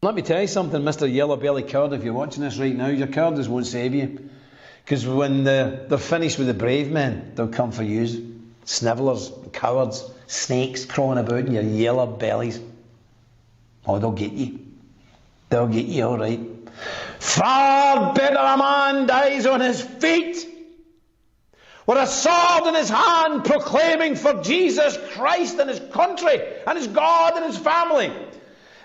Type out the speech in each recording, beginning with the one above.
Let me tell you something, Mr. Yellow Belly Card, if you're watching this right now, your carders won't save you. Because when they're finished with the brave men, they'll come for you. Snivellers, cowards, snakes crawling about in your yellow bellies. Oh, they'll get you. They'll get you, all right. Far better a man dies on his feet, with a sword in his hand, proclaiming for Jesus Christ and his country and his God and his family,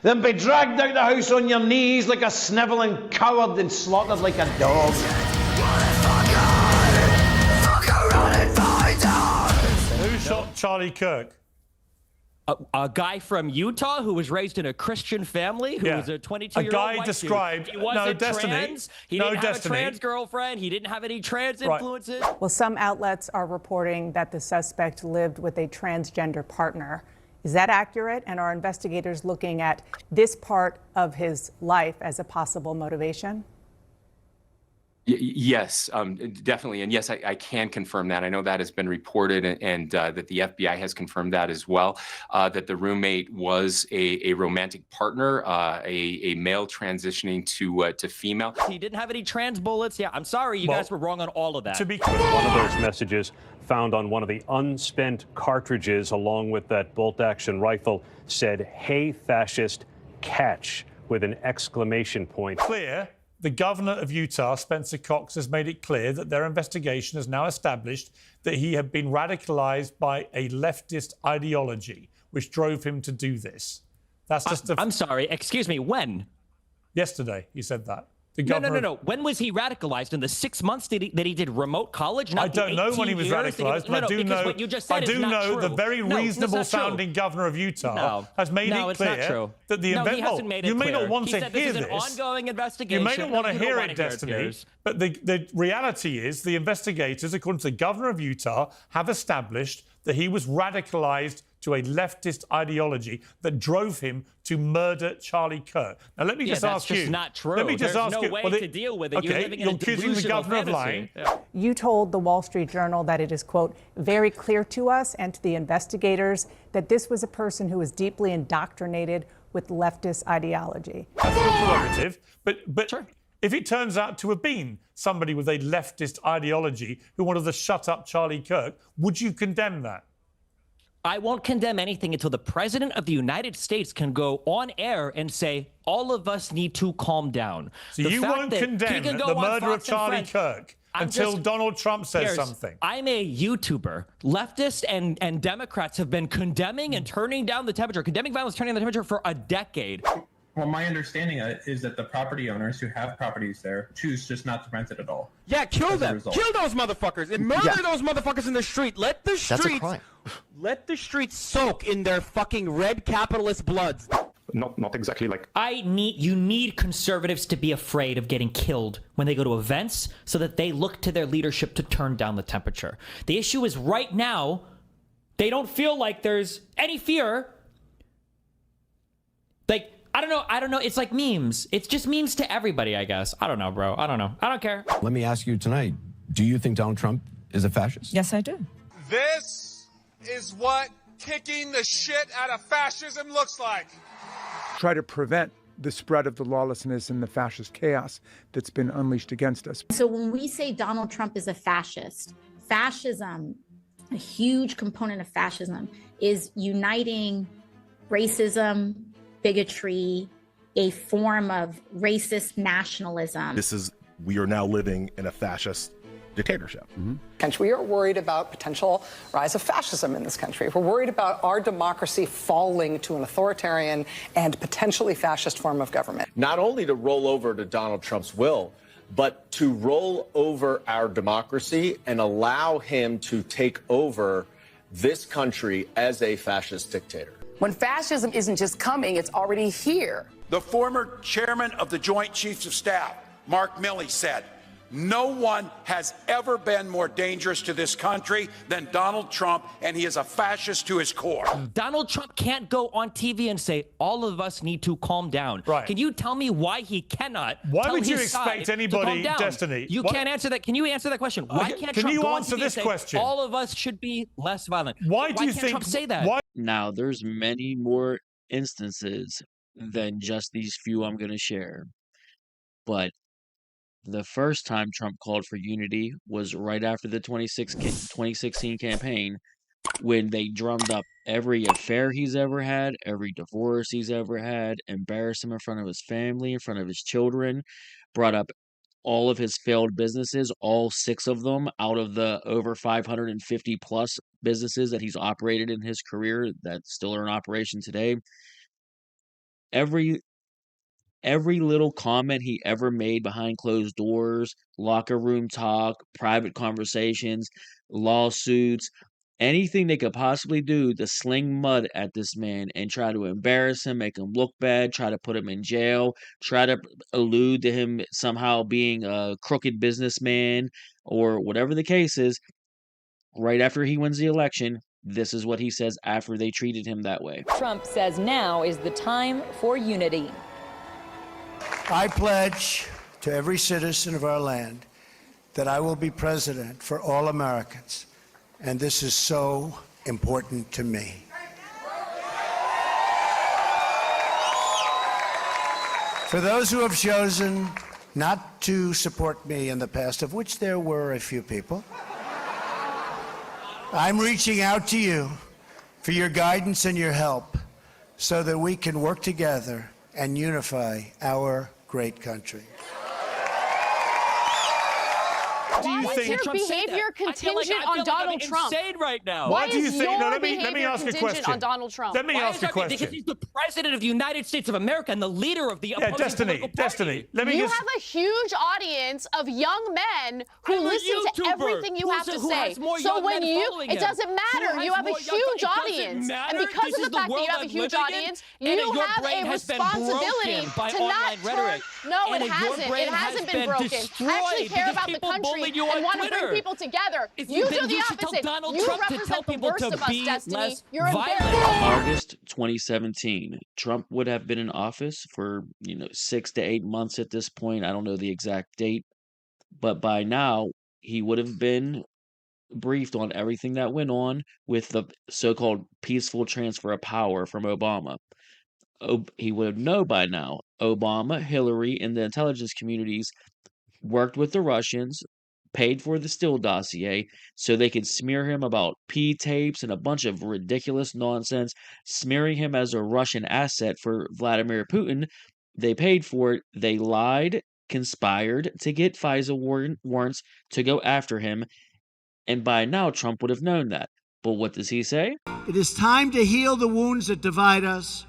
than be dragged out the house on your knees like a snivelling coward and slaughtered like a dog. Who shot Charlie Kirk? A guy from Utah who was raised in a Christian family, who was a 22-year-old white dude. described, He wasn't Destiny. trans. He didn't have a trans girlfriend. He didn't have any trans influences. Well, some outlets are reporting that the suspect lived with a transgender partner. Is that accurate? And are investigators looking at this part of his life as a possible motivation? Yes, definitely. And yes, I can confirm that. I know that has been reported, and that the FBI has confirmed that as well, that the roommate was a romantic partner, a male transitioning to female. He didn't have any trans bullets. Yeah, I'm sorry. You guys were wrong on all of that. To be one of those messages found on one of the unspent cartridges along with that bolt-action rifle said, "Hey, fascist, catch," with an exclamation point. clear, the governor of Utah, Spencer Cox, has made it clear that their investigation has now established that he had been radicalized by a leftist ideology, which drove him to do this. That's just I'm sorry. Excuse me. When? Yesterday, he said that. The No. When was he radicalized? In the 6 months that he did remote college? Not I don't know when he was radicalized, but I do know. What you just said I do is not know true. the very reasonable sounding governor of Utah has made it clear that the he hasn't made it you may clear. not want He to said hear this is an ongoing investigation. You may not want to you don't hear wanna it, hear Destiny. Piers. But the reality is, the investigators, according to the governor of Utah, have established that he was radicalized to a leftist ideology that drove him to murder Charlie Kirk. Now, let me just ask you. That's just not true. Let me just There's ask no you. way to deal with it. Okay, You're living in a accusing the delusional governor of lying. fantasy. Yeah. You told the Wall Street Journal that it is, quote, very clear to us and to the investigators that this was a person who was deeply indoctrinated with leftist ideology. That's your prerogative, but Sure. if it turns out to have been somebody with a leftist ideology who wanted to shut up Charlie Kirk, would you condemn that? I won't condemn anything until the president of the United States can go on air and say, all of us need to calm down. So you won't condemn the murder of Charlie Kirk until Donald Trump says something. I'm a YouTuber. Leftists and Democrats have been condemning and turning down the temperature, condemning violence, turning down the temperature for a decade. Well, my understanding is that the property owners who have properties there choose just not to rent it at all. Yeah, kill them. Kill those motherfuckers and murder those motherfuckers in the street. Let the streets soak in their fucking red capitalist bloods. Not exactly like. You need conservatives to be afraid of getting killed when they go to events so that they look to their leadership to turn down the temperature. The issue is right now, they don't feel like there's any fear. Like, I don't know. It's like memes. It's just memes to everybody, I guess. I don't know, bro. I don't know. I don't care. Let me ask you tonight, do you think Donald Trump is a fascist? Yes, I do. This is what kicking the shit out of fascism looks like. Try to prevent the spread of the lawlessness and the fascist chaos that's been unleashed against us. So when we say Donald Trump is a fascist, fascism, a huge component of fascism is uniting racism, bigotry, a form of racist nationalism. We are now living in a fascist dictatorship. We are worried about potential rise of fascism in this country. We're worried about our democracy falling to an authoritarian and potentially fascist form of government. Not only to roll over to Donald Trump's will, but to roll over our democracy and allow him to take over this country as a fascist dictator. When fascism isn't just coming, it's already here. The former chairman of the Joint Chiefs of Staff, Mark Milley, said, "No one has ever been more dangerous to this country than Donald Trump, and he is a fascist to his core." Donald Trump can't go on TV and say, all of us need to calm down. Right. Can you tell me why he cannot Why tell would you his expect side anybody, to calm down? Destiny? You can't answer that. Can you answer that question? Why can't can Trump you go answer on TV this and say, question? all of us should be less violent? Why do you can't think Trump say that? Now, there's many more instances than just these few I'm going to share. But the first time Trump called for unity was right after the 2016 campaign, when they drummed up every affair he's ever had, every divorce he's ever had, embarrassed him in front of his family, in front of his children, brought up all of his failed businesses, all 6 of them out of the over 550 plus businesses that he's operated in his career that still are in operation today. Every little comment he ever made behind closed doors, locker room talk, private conversations, lawsuits, anything they could possibly do to sling mud at this man and try to embarrass him, make him look bad, try to put him in jail, try to allude to him somehow being a crooked businessman or whatever the case is, right after he wins the election, this is what he says after they treated him that way. Trump says now is the time for unity. I pledge to every citizen of our land that I will be president for all Americans, and this is so important to me. For those who have chosen not to support me in the past, of which there were a few people, I'm reaching out to you for your guidance and your help so that we can work together and unify our great country. Why is your behavior contingent on Donald Trump? Insane right now. Why do you is think? your No, let me behavior ask a contingent question. on Donald Trump? Let me Why ask is a that? question. Because he's the president of the United States of America and the leader of the opposing political party. Destiny. Let me You just... have a huge audience of young men who I'm a listen to YouTuber everything you have to who say. has more So young when men you, following it him. doesn't matter. Who You has have a more young- huge it doesn't audience, matter. and because This of is the fact that world you have a I'm huge living in, audience, and you your have brain a has been responsibility broken by to not online turn. rhetoric. No, And it your hasn't. brain It hasn't has been been broken. I actually destroyed care because about the people country bullied you on and want to bring Twitter. people together. If You then do the you should tell opposite. Donald You Trump to represent tell the people worst to of us, be Destiny. less You're violent. embarrassing. August 2017, Trump would have been in office for 6 to 8 months at this point. I don't know the exact date, but by now he would have been briefed on everything that went on with the so-called peaceful transfer of power from Obama. He would know by now. Obama, Hillary, and the intelligence communities worked with the Russians, paid for the Steele dossier so they could smear him about P tapes and a bunch of ridiculous nonsense, smearing him as a Russian asset for Vladimir Putin. They paid for it. They lied, conspired to get FISA warrants to go after him. And by now, Trump would have known that. But what does he say? It is time to heal the wounds that divide us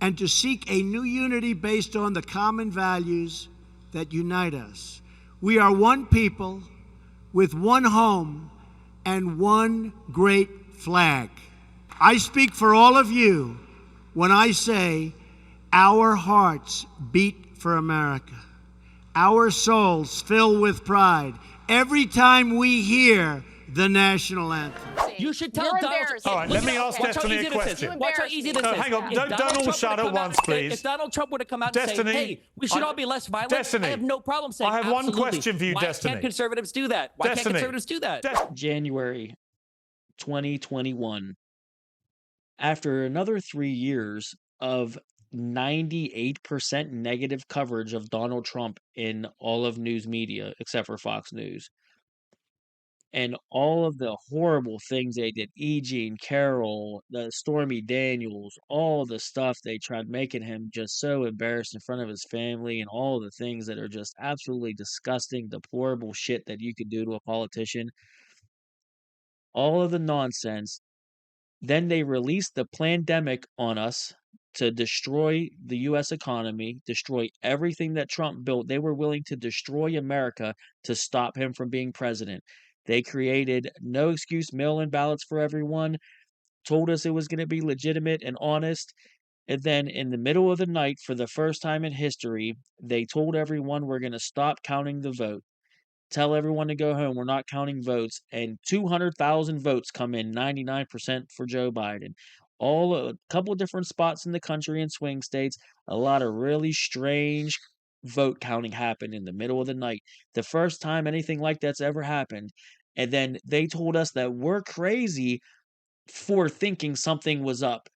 and to seek a new unity based on the common values that unite us. We are one people with one home and one great flag. I speak for all of you when I say our hearts beat for America. Our souls fill with pride every time we hear the national anthem. You should tell You're Donald. embarrassing. All right, let me ask Destiny a question. Watch how easy this is. Hang on, If don't Donald all Trump shout would've at come out once, and say- please. If Donald Trump would have come out Destiny, and say, "Hey, we should all be less violent," Destiny, I have no problem saying. I have one absolutely. question for you, Why Destiny. can't conservatives do that? Why Destiny. can't conservatives do that? January 2021. After another 3 years of 98% negative coverage of Donald Trump in all of news media, except for Fox News, and all of the horrible things they did, E. Jean Carroll, the Stormy Daniels, all the stuff they tried making him just so embarrassed in front of his family, and all the things that are just absolutely disgusting, deplorable shit that you could do to a politician, all of the nonsense. Then they released the pandemic on us to destroy the US economy, destroy everything that Trump built. They were willing to destroy America to stop him from being president. They created no excuse mail-in ballots for everyone, told us it was going to be legitimate and honest. And then in the middle of the night, for the first time in history, they told everyone we're going to stop counting the vote. Tell everyone to go home. We're not counting votes. And 200,000 votes come in, 99% for Joe Biden. A couple of different spots in the country and swing states. A lot of really strange vote counting happened in the middle of the night. The first time anything like that's ever happened. And then they told us that we're crazy for thinking something was up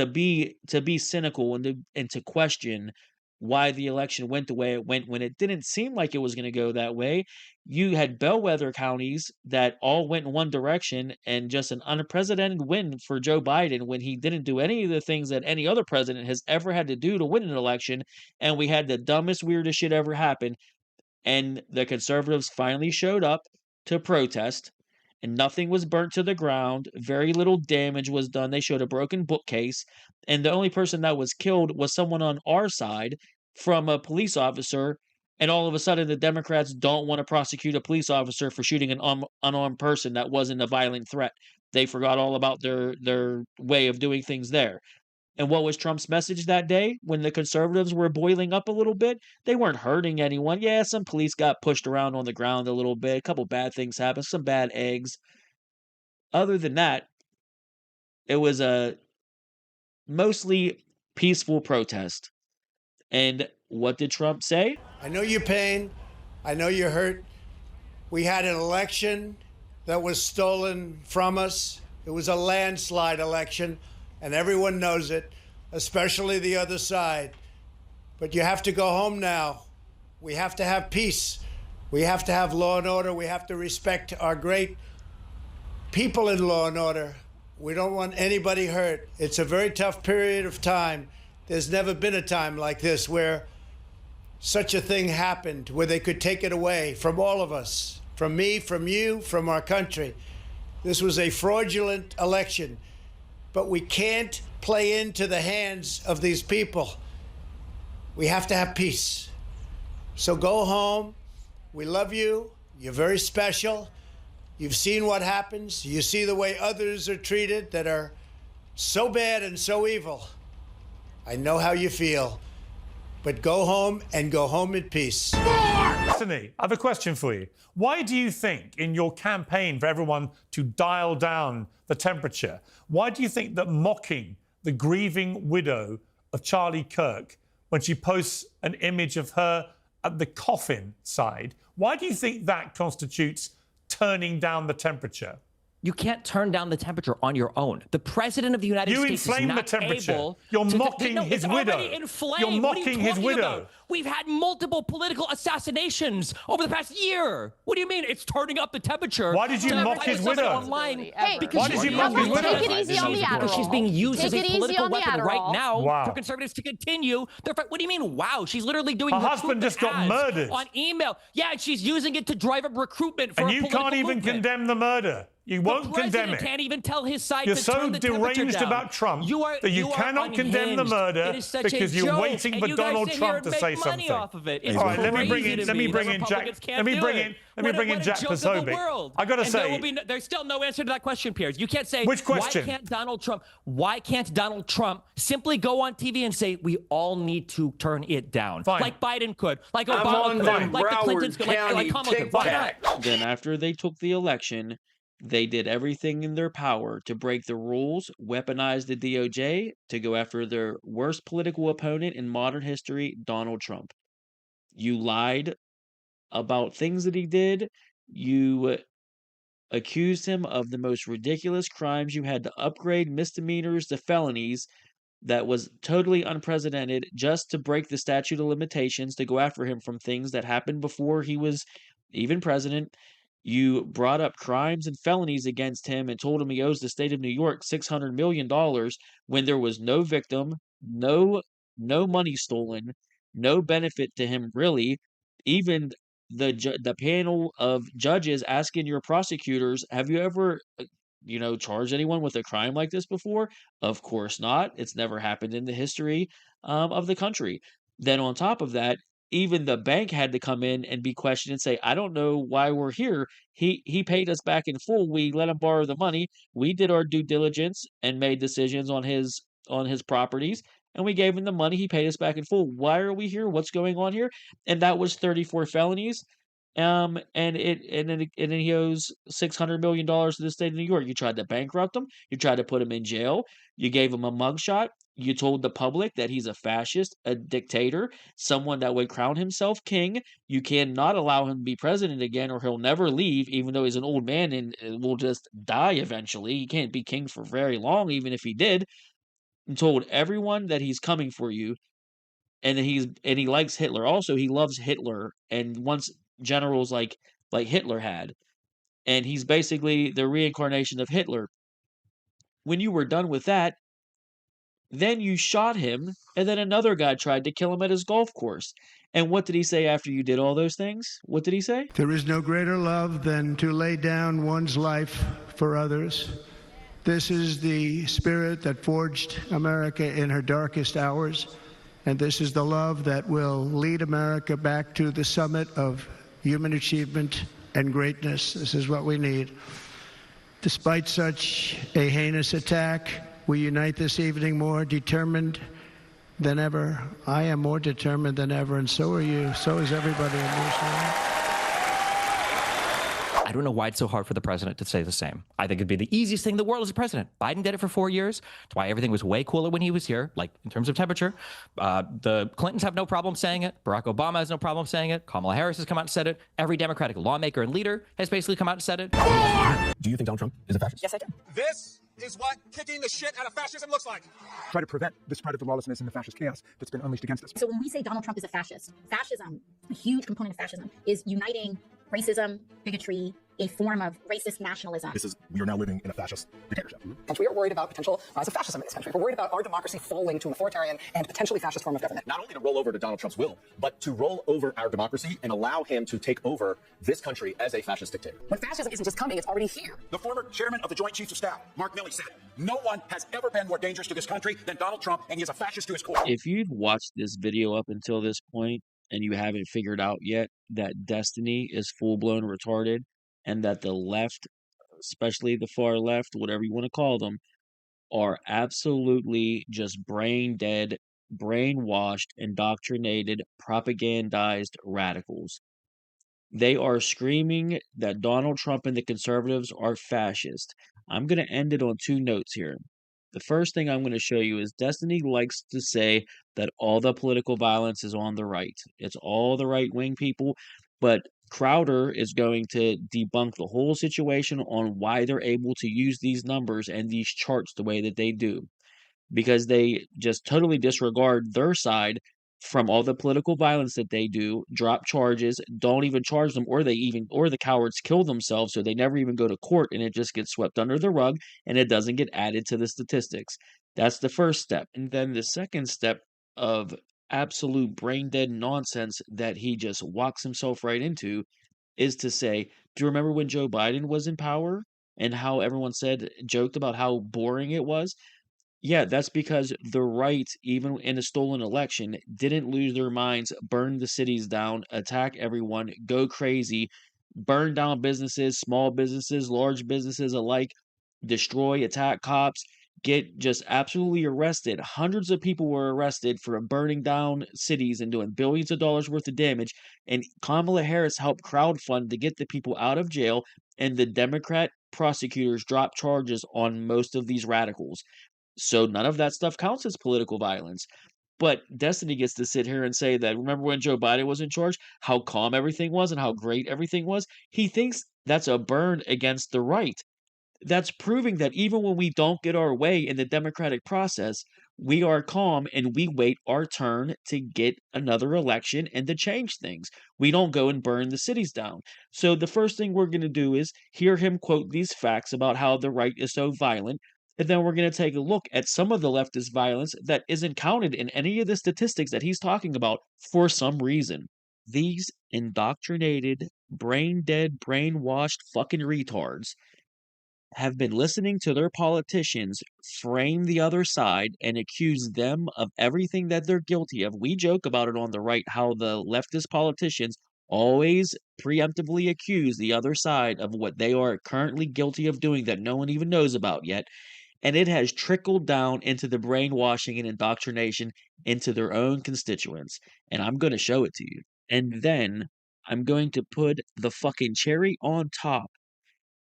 be cynical and to question why the election went the way it went when it didn't seem like it was going to go that way. You had bellwether counties that all went in one direction, and just an unprecedented win for Joe Biden when he didn't do any of the things that any other president has ever had to do to win an election. And we had the dumbest, weirdest shit ever happen. And the conservatives finally showed up to protest, and nothing was burnt to the ground. Very little damage was done. They showed a broken bookcase, and the only person that was killed was someone on our side from a police officer. And all of a sudden, the Democrats don't want to prosecute a police officer for shooting an unarmed person that wasn't a violent threat. They forgot all about their way of doing things there. And what was Trump's message that day when the conservatives were boiling up a little bit? They weren't hurting anyone. Yeah, some police got pushed around on the ground a little bit. A couple bad things happened, some bad eggs. Other than that, it was a mostly peaceful protest. And what did Trump say? I know your pain. I know you're hurt. We had an election that was stolen from us. It was a landslide election, and everyone knows it, especially the other side. But you have to go home now. We have to have peace. We have to have law and order. We have to respect our great people in law and order. We don't want anybody hurt. It's a very tough period of time. There's never been a time like this where such a thing happened, where they could take it away from all of us, from me, from you, from our country. This was a fraudulent election, but we can't play into the hands of these people. We have to have peace. So go home. We love you. You're very special. You've seen what happens. You see the way others are treated that are so bad and so evil. I know how you feel. But go home and go home in peace. Destiny, I have a question for you. Why do you think in your campaign for everyone to dial down the temperature, why do you think that mocking the grieving widow of Charlie Kirk when she posts an image of her at the coffin side, why do you think that constitutes turning down the temperature? You can't turn down the temperature on your own. The president of the United States is not the temperature. able. You're to mocking his widow. You're mocking his widow. About? We've had multiple political assassinations over the past year. What do you mean it's turning up the temperature? Why did you mock his widow? Online? Hey, why did you mock his widow? Take it easy on the Adderall. Because she's being used as a political weapon right now wow. for conservatives to continue. What do you mean? Wow, she's literally doing. Her husband just got murdered on email. Yeah, and she's using it to drive up recruitment for and a you political can't even movement. condemn the murder. You won't condemn it. Can't even tell his side You're to so turn the deranged down. about Trump that you cannot condemn the murder because you're waiting for Donald Trump to say something. Off of it. It's all right, let me bring in Jack. Let me bring in Jack Posobiec. I got to say, there's still no answer to that question, Piers. You can't say which question? Why can't Donald Trump simply go on TV and say we all need to turn it down, Fine. like Biden could, like Obama could, like the Clintons could, like Kamala could? Why not? Then after they took the election, they did everything in their power to break the rules, weaponize the DOJ, to go after their worst political opponent in modern history, Donald Trump. You lied about things that he did. You accused him of the most ridiculous crimes. You had to upgrade misdemeanors to felonies. That was totally unprecedented just to break the statute of limitations, to go after him from things that happened before he was even president. You brought up crimes and felonies against him and told him he owes the state of New York $600 million when there was no victim, no money stolen, no benefit to him really. Even the panel of judges asking your prosecutors, have you ever charged anyone with a crime like this before? Of course not. It's never happened in the history of the country. Then on top of that, even the bank had to come in and be questioned and say, I don't know why we're here. He paid us back in full. We let him borrow the money. We did our due diligence and made decisions on his properties, and we gave him the money. He paid us back in full. Why are we here? What's going on here? And that was 34 felonies. And then he owes $600 million to the state of New York. You tried to bankrupt him. You tried to put him in jail. You gave him a mugshot. You told the public that he's a fascist, a dictator, someone that would crown himself king. You cannot allow him to be president again, or he'll never leave, even though he's an old man and will just die eventually. He can't be king for very long, even if he did. and told everyone that he's coming for you, and he likes Hitler. Also, he loves Hitler and wants generals like Hitler had, and he's basically the reincarnation of Hitler. When you were done with that, then you shot him, and then another guy tried to kill him at his golf course. And what did he say after you did all those things? What did he say? There is no greater love than to lay down one's life for others. This is the spirit that forged America in her darkest hours, and this is the love that will lead America back to the summit of human achievement and greatness. This is what we need. Despite such a heinous attack, we unite this evening more determined than ever. I am more determined than ever, and so are you. So is everybody in this room. I don't know why it's so hard for the president to say the same. I think it'd be the easiest thing in the world as a president. Biden did it for 4 years. That's why everything was way cooler when he was here, like in terms of temperature. The Clintons have no problem saying it. Barack Obama has no problem saying it. Kamala Harris has come out and said it. Every Democratic lawmaker and leader has basically come out and said it. Do you think Donald Trump is a fascist? Yes, I do. This is what kicking the shit out of fascism looks like. Try to prevent the spread of the lawlessness and the fascist chaos that's been unleashed against us. So when we say Donald Trump is a fascist, fascism, a huge component of fascism, is uniting racism, bigotry, a form of racist nationalism. We are now living in a fascist dictatorship. And we are worried about potential rise of fascism in this country. We're worried about our democracy falling to an authoritarian and potentially fascist form of government. Not only to roll over to Donald Trump's will, but to roll over our democracy and allow him to take over this country as a fascist dictator. When fascism isn't just coming, it's already here. The former chairman of the Joint Chiefs of Staff, Mark Milley, said, "No one has ever been more dangerous to this country than Donald Trump, and he is a fascist to his core." If you've watched this video up until this point and you haven't figured out yet that Destiny is full-blown retarded and that the left, especially the far left, whatever you want to call them, are absolutely just brain dead, brainwashed, indoctrinated, propagandized radicals. They are screaming that Donald Trump and the conservatives are fascist. I'm going to end it on two notes here. The first thing I'm going to show you is Destiny likes to say that all the political violence is on the right. It's all the right-wing people, but Crowder is going to debunk the whole situation on why they're able to use these numbers and these charts the way that they do, because they just totally disregard their side from all the political violence that they do, drop charges, don't even charge them, or the cowards kill themselves, so they never even go to court, and it just gets swept under the rug, and it doesn't get added to the statistics. That's the first step. And then the second step of absolute brain dead nonsense that he just walks himself right into is to say, do you remember when Joe Biden was in power and how everyone joked about how boring it was? Yeah, that's because the right, even in a stolen election, didn't lose their minds, burn the cities down, attack everyone, go crazy, burn down businesses, small businesses, large businesses alike, destroy, attack cops, get just absolutely arrested. Hundreds of people were arrested for burning down cities and doing billions of dollars worth of damage. And Kamala Harris helped crowdfund to get the people out of jail, and the Democrat prosecutors dropped charges on most of these radicals. So none of that stuff counts as political violence. But Destiny gets to sit here and say that, remember when Joe Biden was in charge, how calm everything was and how great everything was? He thinks that's a burn against the right. That's proving that even when we don't get our way in the democratic process, we are calm and we wait our turn to get another election and to change things. We don't go and burn the cities down. So the first thing we're going to do is hear him quote these facts about how the right is so violent. And then we're going to take a look at some of the leftist violence that isn't counted in any of the statistics that he's talking about for some reason. These indoctrinated, brain dead, brainwashed fucking retards have been listening to their politicians frame the other side and accuse them of everything that they're guilty of. We joke about it on the right, how the leftist politicians always preemptively accuse the other side of what they are currently guilty of doing that no one even knows about yet. And it has trickled down into the brainwashing and indoctrination into their own constituents. And I'm going to show it to you. And then I'm going to put the fucking cherry on top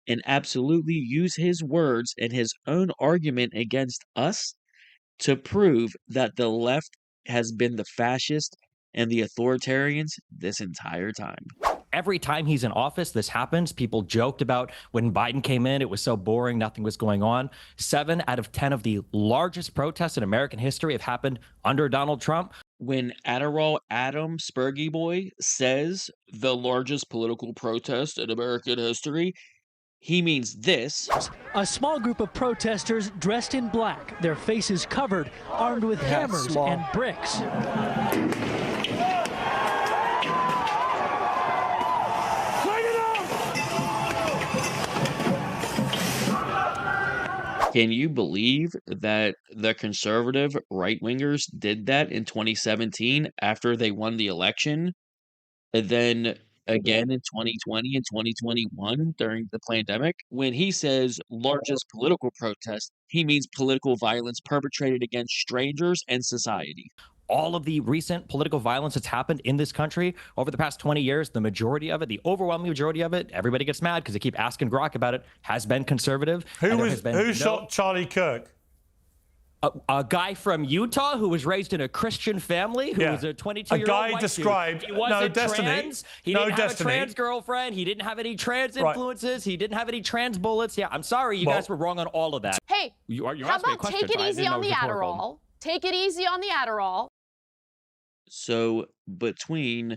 and absolutely use his words and his own argument against us to prove that the left has been the fascist and the authoritarians this entire time. every time he's in office, this happens. People joked about when Biden came in, it was so boring, nothing was going on. 7 out of 10 of the largest protests in American history have happened under Donald Trump. When Adderall Adam Spurgy Boy says the largest political protest in American history, he means this. A small group of protesters dressed in black, their faces covered, armed with hammers and bricks. Can you believe that the conservative right-wingers did that in 2017 after they won the election? And then again in 2020 and 2021 during the pandemic? When he says largest political protest, he means political violence perpetrated against strangers and society. All of the recent political violence that's happened in this country over the past 20 years, the majority of it, the overwhelming majority of it, everybody gets mad because they keep asking Grok about it, has been conservative. Who shot Charlie Kirk? A guy from Utah who was raised in a Christian family, who was a 22-year-old guy white described dude. He wasn't trans. He no didn't have Destiny. a trans girlfriend. He didn't have any trans influences. He didn't have any trans bullets. Yeah, I'm sorry, you guys were wrong on all of that. Hey, you how asked me a about question, take it so I easy didn't know on it the was rhetorical. Adderall? Take it easy on the Adderall. So between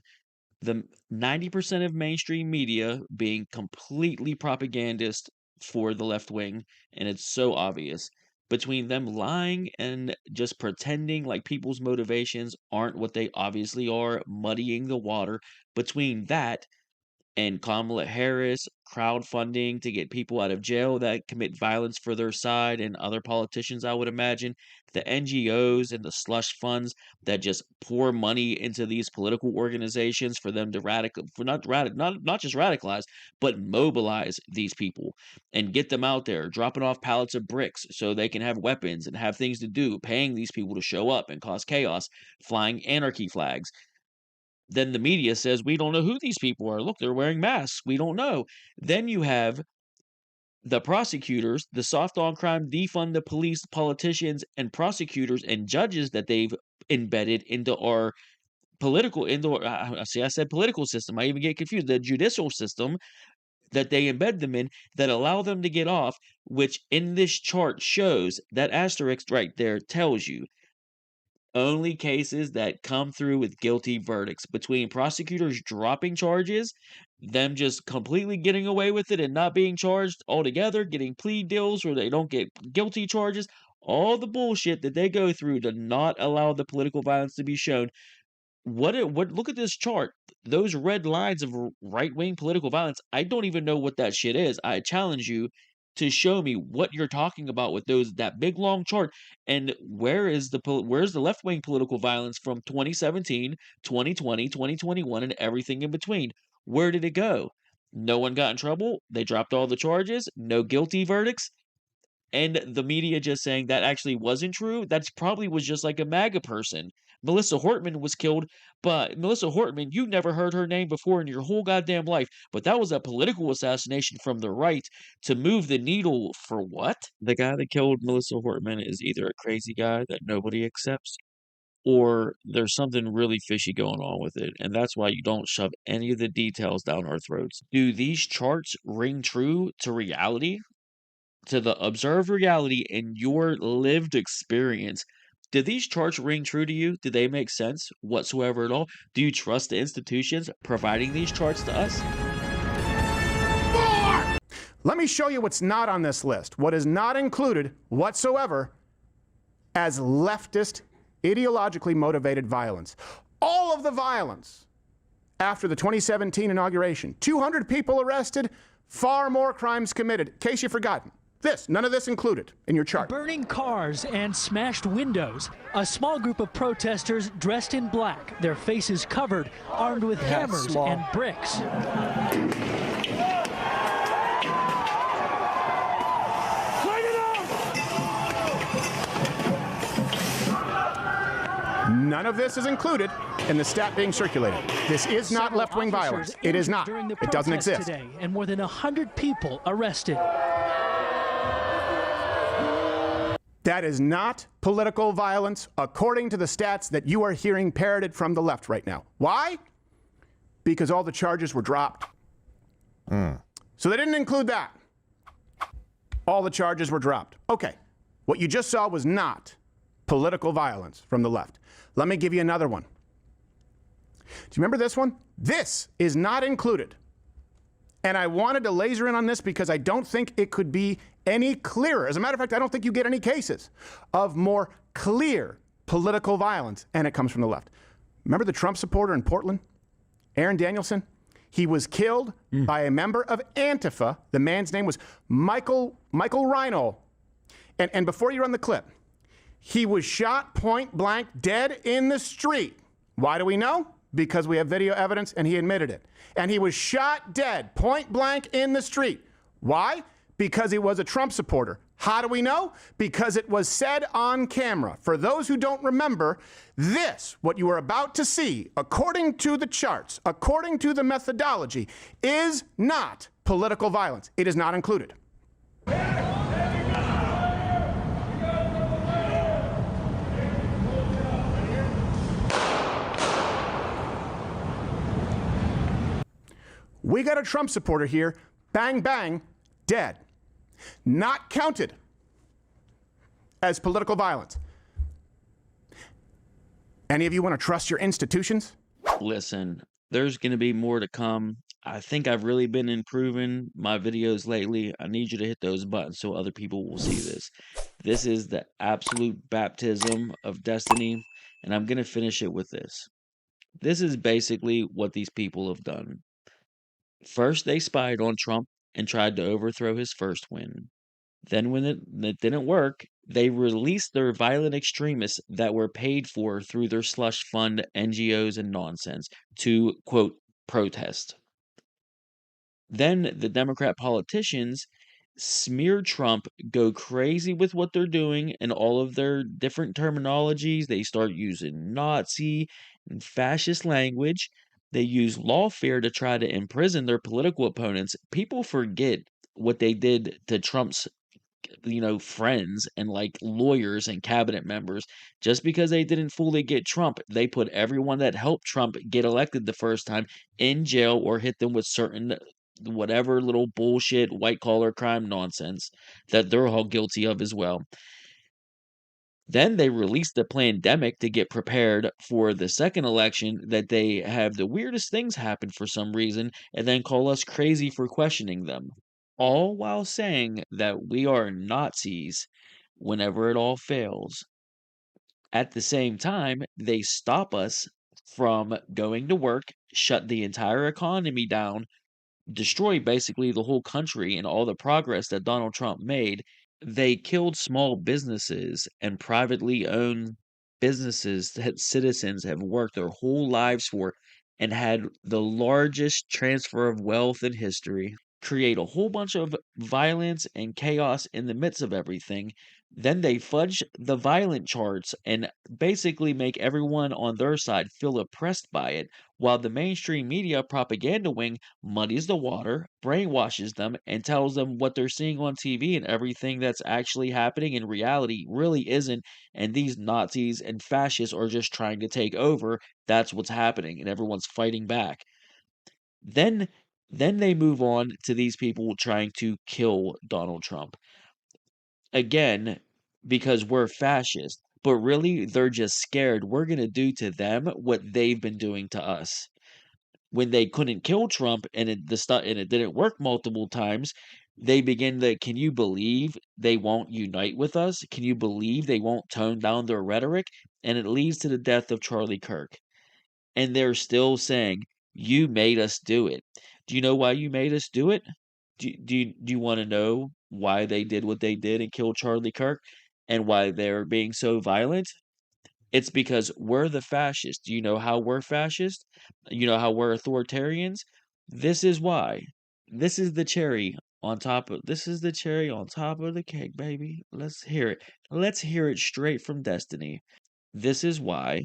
the 90% of mainstream media being completely propagandist for the left wing, and it's so obvious, between them lying and just pretending like people's motivations aren't what they obviously are, muddying the water, between that and Kamala Harris crowdfunding to get people out of jail that commit violence for their side, and other politicians, I would imagine, the NGOs and the slush funds that just pour money into these political organizations for them to not just radicalize, but mobilize these people and get them out there, dropping off pallets of bricks so they can have weapons and have things to do, paying these people to show up and cause chaos, flying anarchy flags. Then the media says, we don't know who these people are. Look, they're wearing masks. We don't know. Then you have the prosecutors, the soft on crime, defund the police, politicians, and prosecutors and judges that they've embedded into our I said political system. I even get confused. The judicial system that they embed them in that allow them to get off, which in this chart shows that asterisk right there tells you only cases that come through with guilty verdicts. Between prosecutors dropping charges, them just completely getting away with it and not being charged altogether, getting plea deals where they don't get guilty charges, all the bullshit that they go through to not allow the political violence to be shown. Look at this chart. Those red lines of right-wing political violence, I don't even know what that shit is. I challenge you to show me what you're talking about with that big long chart, and where's the left-wing political violence from 2017, 2020, 2021, and everything in between? Where did it go? No one got in trouble. They dropped all the charges. No guilty verdicts. And the media just saying that actually wasn't true. That's probably was just like a MAGA person. Melissa Hortman was killed, but Melissa Hortman, you never heard her name before in your whole goddamn life. But that was a political assassination from the right to move the needle for what? The guy that killed Melissa Hortman is either a crazy guy that nobody accepts, or there's something really fishy going on with it. And that's why you don't shove any of the details down our throats. Do these charts ring true to reality? To the observed reality in your lived experience? Do these charts ring true to you? Do they make sense whatsoever at all? Do you trust the institutions providing these charts to us? Let me show you what's not on this list. What is not included whatsoever as leftist, ideologically motivated violence. All of the violence after the 2017 inauguration. 200 people arrested, far more crimes committed. In case you've forgotten. None of this included in your chart. Burning cars and smashed windows. A small group of protesters dressed in black, their faces covered, armed with hammers and bricks. None of this is included in the stat being circulated. This is not left-wing violence. It is not. It doesn't exist. Today, and more than 100 people arrested. That is not political violence, according to the stats that you are hearing parroted from the left right now. Why? because all the charges were dropped. So they didn't include that. All the charges were dropped. Okay, what you just saw was not political violence from the left. Let me give you another one. Do you remember this one? This is not included. And I wanted to laser in on this because I don't think it could be any clearer. As a matter of fact, I don't think you get any cases of more clear political violence, and it comes from the left. Remember the Trump supporter in Portland, Aaron Danielson? He was killed by a member of Antifa. The man's name was Michael Rhino. And before you run the clip, he was shot point blank dead in the street. Why do we know? Because we have video evidence and he admitted it. And he was shot dead point blank in the street. Why? Because he was a Trump supporter. How do we know? Because it was said on camera. For those who don't remember, this, what you are about to see, according to the charts, according to the methodology, is not political violence. It is not included. We got a Trump supporter here, bang, bang, dead. Not counted as political violence. Any of you want to trust your institutions? Listen, there's going to be more to come. I think I've really been improving my videos lately. I need you to hit those buttons so other people will see this. This is the absolute baptism of destiny, and I'm going to finish it with this. This is basically what these people have done. First, they spied on Trump and tried to overthrow his first win. Then when it didn't work, they released their violent extremists that were paid for through their slush fund, NGOs, and nonsense to, quote, protest. Then the Democrat politicians smear Trump, go crazy with what they're doing and all of their different terminologies. They start using Nazi and fascist language. They use lawfare to try to imprison their political opponents. People forget what they did to Trump's friends and like lawyers and cabinet members. Just because they didn't fully get Trump, they put everyone that helped Trump get elected the first time in jail or hit them with certain whatever little bullshit white collar crime nonsense that they're all guilty of as well. Then they released the pandemic to get prepared for the second election that they have the weirdest things happen for some reason and then call us crazy for questioning them. All while saying that we are Nazis whenever it all fails. At the same time, they stop us from going to work, shut the entire economy down, destroy basically the whole country and all the progress that Donald Trump made. They killed small businesses and privately owned businesses that citizens have worked their whole lives for and had the largest transfer of wealth in history. Create a whole bunch of violence and chaos in the midst of everything. Then they fudge the violent charts and basically make everyone on their side feel oppressed by it, while the mainstream media propaganda wing muddies the water, brainwashes them, and tells them what they're seeing on TV and everything that's actually happening in reality really isn't, and these Nazis and fascists are just trying to take over. That's what's happening, and everyone's fighting back. Then they move on to these people trying to kill Donald Trump. Again, because we're fascist. But really, they're just scared we're going to do to them what they've been doing to us. When they couldn't kill Trump and it didn't work multiple times, they begin to, can you believe they won't unite with us? Can you believe they won't tone down their rhetoric? And it leads to the death of Charlie Kirk. And they're still saying, you made us do it. Do you know why you made us do it? Do you want to know why they did what they did and killed Charlie Kirk and why they're being so violent? It's because we're the fascists. Do you know how we're fascist? You know how we're authoritarians? This is why. This is the cherry on top of the cake, baby. Let's hear it. Let's hear it straight from Destiny. This is why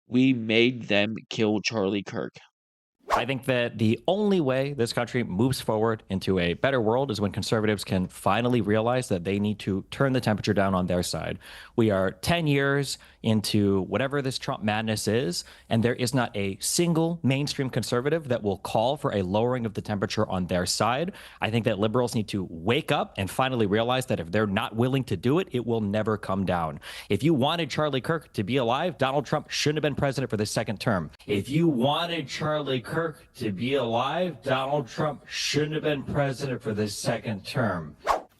we made them kill Charlie Kirk. I think that the only way this country moves forward into a better world is when conservatives can finally realize that they need to turn the temperature down on their side. We are 10 years into whatever this Trump madness is, and there is not a single mainstream conservative that will call for a lowering of the temperature on their side. I think that liberals need to wake up and finally realize that if they're not willing to do it, it will never come down. If you wanted Charlie Kirk to be alive, Donald Trump shouldn't have been president for the second term. If you wanted Charlie Kirk to be alive, Donald Trump shouldn't have been president for the second term.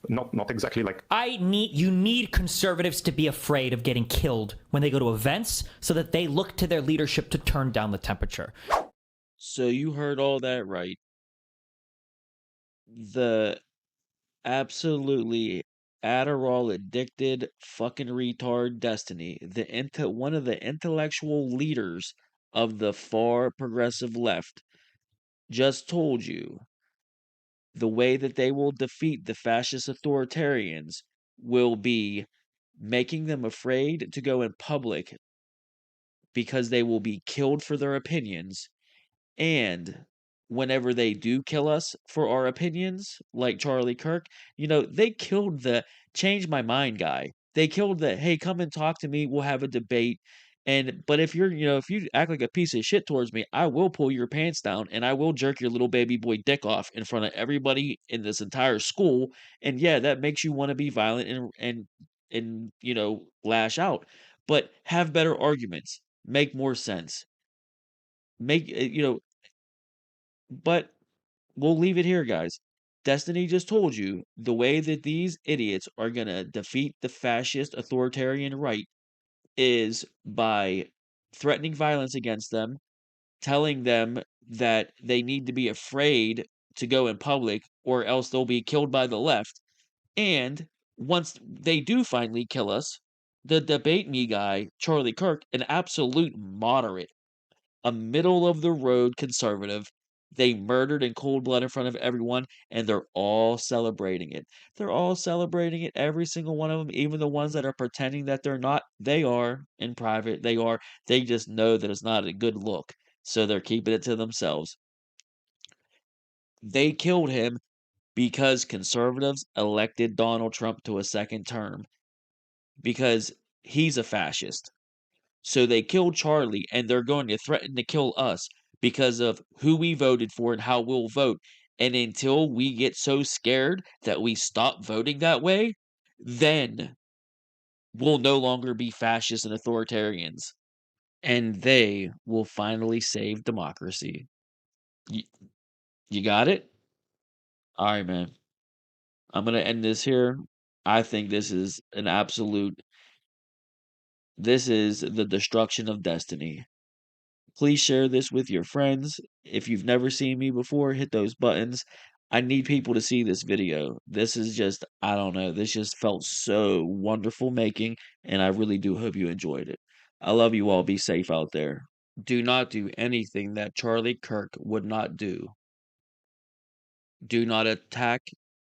Not exactly like... You need conservatives to be afraid of getting killed when they go to events so that they look to their leadership to turn down the temperature. So you heard all that right. The absolutely Adderall addicted fucking retard Destiny, one of the intellectual leaders of the far progressive left, just told you the way that they will defeat the fascist authoritarians will be making them afraid to go in public because they will be killed for their opinions. And whenever they do kill us for our opinions, like Charlie Kirk, they killed the change my mind guy. They killed the, hey, come and talk to me, we'll have a debate. But if if you act like a piece of shit towards me, I will pull your pants down and I will jerk your little baby boy dick off in front of everybody in this entire school. And yeah, that makes you want to be violent and lash out. But have better arguments, make more sense. But we'll leave it here, guys. Destiny just told you the way that these idiots are going to defeat the fascist authoritarian right is by threatening violence against them, telling them that they need to be afraid to go in public or else they'll be killed by the left. And once they do finally kill us, the debate me guy, Charlie Kirk, an absolute moderate, a middle of the road conservative, they murdered in cold blood in front of everyone, and they're all celebrating it. They're all celebrating it, every single one of them, even the ones that are pretending that they're not. They are in private. They are. They just know that it's not a good look, so they're keeping it to themselves. They killed him because conservatives elected Donald Trump to a second term because he's a fascist. So they killed Charlie, and they're going to threaten to kill us because of who we voted for and how we'll vote. And until we get so scared that we stop voting that way, then we'll no longer be fascists and authoritarians. And they will finally save democracy. You got it? All right, man. I'm going to end this here. I think this is this is the destruction of destiny. Please share this with your friends. If you've never seen me before, hit those buttons. I need people to see this video. This is just, I don't know, this just felt so wonderful making, and I really do hope you enjoyed it. I love you all. Be safe out there. Do not do anything that Charlie Kirk would not do. Do not attack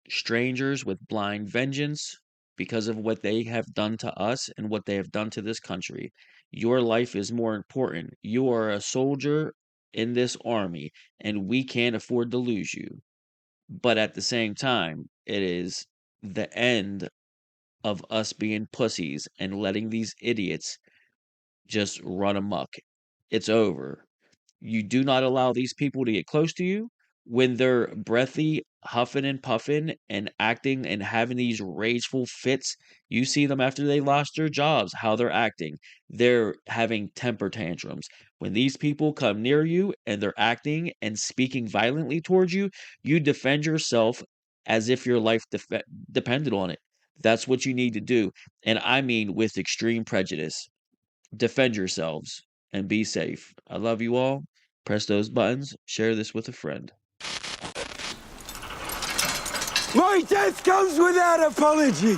strangers with blind vengeance because of what they have done to us and what they have done to this country. Your life is more important. You are a soldier in this army, and we can't afford to lose you. But at the same time, it is the end of us being pussies and letting these idiots just run amok. It's over. You do not allow these people to get close to you when they're breathy, huffing and puffing and acting and having these rageful fits. You see them after they lost their jobs, how they're acting. They're having temper tantrums. When these people come near you and they're acting and speaking violently towards you, you defend yourself as if your life depended on it. That's what you need to do. And I mean with extreme prejudice. Defend yourselves and be safe. I love you all. Press those buttons. Share this with a friend. My death comes without apology.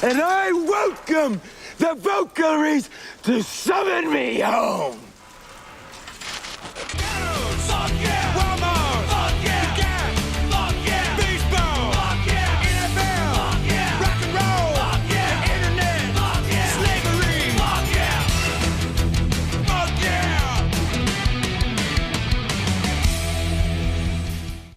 And I welcome the Valkyries to summon me home.